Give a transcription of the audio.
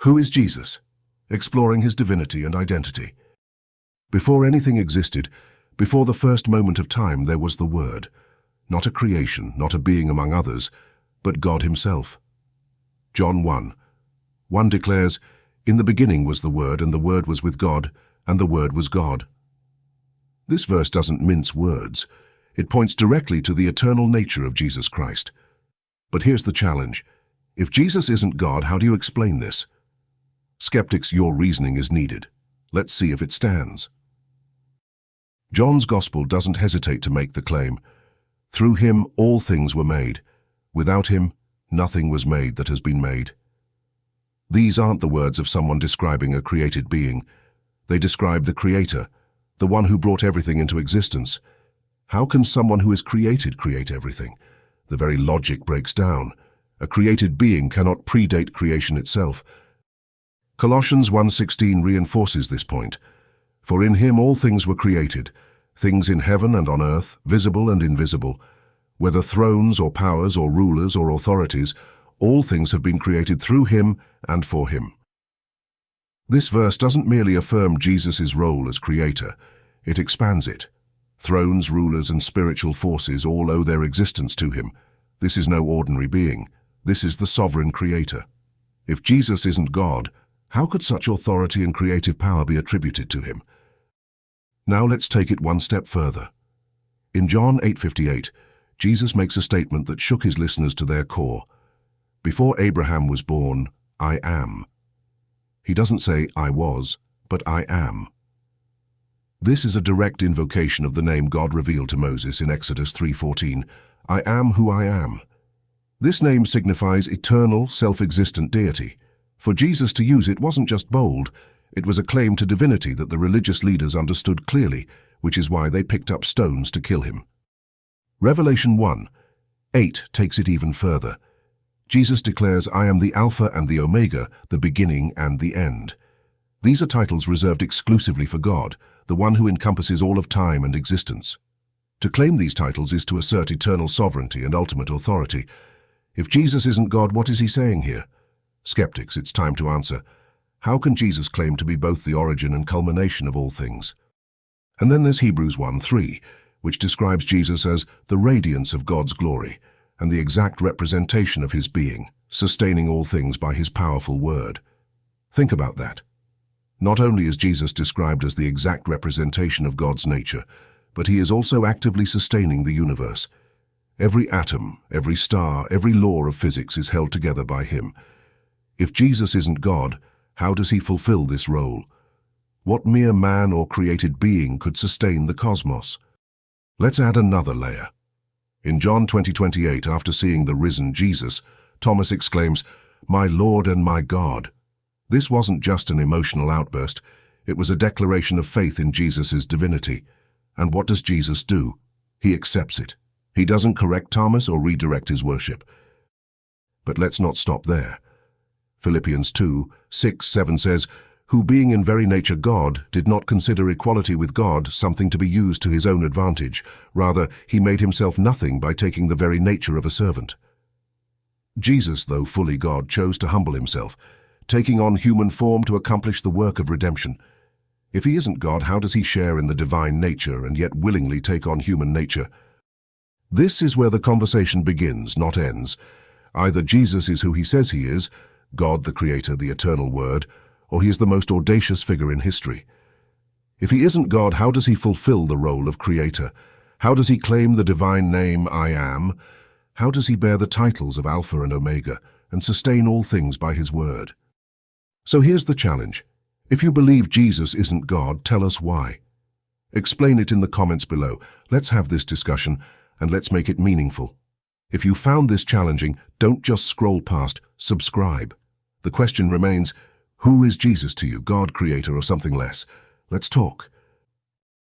Who is Jesus? Exploring his divinity and identity. Before anything existed, before the first moment of time, there was the Word. Not a creation, not a being among others, but God himself. John 1:1 declares, "In the beginning was the Word, and the Word was with God, and the Word was God." This verse doesn't mince words. It points directly to the eternal nature of Jesus Christ. But here's the challenge. If Jesus isn't God, how do you explain this? Skeptics, your reasoning is needed. Let's see if it stands. John's Gospel doesn't hesitate to make the claim, "Through him all things were made. Without him, nothing was made that has been made." These aren't the words of someone describing a created being. They describe the Creator, the one who brought everything into existence. How can someone who is created create everything? The very logic breaks down. A created being cannot predate creation itself. Colossians 1:16 reinforces this point. "For in him all things were created, things in heaven and on earth, visible and invisible. Whether thrones or powers or rulers or authorities, all things have been created through him and for him." This verse doesn't merely affirm Jesus' role as creator, it expands it. Thrones, rulers, and spiritual forces all owe their existence to him. This is no ordinary being. This is the sovereign creator. If Jesus isn't God, how could such authority and creative power be attributed to him? Now let's take it one step further. In John 8:58, Jesus makes a statement that shook his listeners to their core. "Before Abraham was born, I am." He doesn't say "I was," but "I am." This is a direct invocation of the name God revealed to Moses in Exodus 3:14, "I am who I am." This name signifies eternal, self-existent deity. For Jesus to use it wasn't just bold, it was a claim to divinity that the religious leaders understood clearly, which is why they picked up stones to kill him. Revelation 1:8 takes it even further. Jesus declares, "I am the Alpha and the Omega, the beginning and the end." These are titles reserved exclusively for God, the one who encompasses all of time and existence. To claim these titles is to assert eternal sovereignty and ultimate authority. If Jesus isn't God, what is he saying here? Skeptics, it's time to answer. How can Jesus claim to be both the origin and culmination of all things? And then there's Hebrews 1:3, which describes Jesus as the radiance of God's glory and the exact representation of his being, sustaining all things by his powerful word. Think about that. Not only is Jesus described as the exact representation of God's nature, but he is also actively sustaining the universe. Every atom, every star, every law of physics is held together by him. If Jesus isn't God, how does he fulfill this role? What mere man or created being could sustain the cosmos? Let's add another layer. In John 20:28, after seeing the risen Jesus, Thomas exclaims, "My Lord and my God." This wasn't just an emotional outburst, it was a declaration of faith in Jesus' divinity. And what does Jesus do? He accepts it. He doesn't correct Thomas or redirect his worship. But let's not stop there. Philippians 2:6-7 says, "Who being in very nature God, did not consider equality with God something to be used to his own advantage. Rather, he made himself nothing by taking the very nature of a servant." Jesus, though fully God, chose to humble himself, taking on human form to accomplish the work of redemption. If he isn't God, how does he share in the divine nature and yet willingly take on human nature? This is where the conversation begins, not ends. Either Jesus is who he says he is, God the Creator, the eternal Word, or he is the most audacious figure in history. If he isn't God, how does he fulfill the role of Creator? How does he claim the divine name, I am? How does he bear the titles of Alpha and Omega and sustain all things by his word? So here's the challenge. If you believe Jesus isn't God, tell us why. Explain it in the comments below. Let's have this discussion, and let's make it meaningful. If you found this challenging, don't just scroll past, subscribe. The question remains, who is Jesus to you, God, Creator, or something less? Let's talk.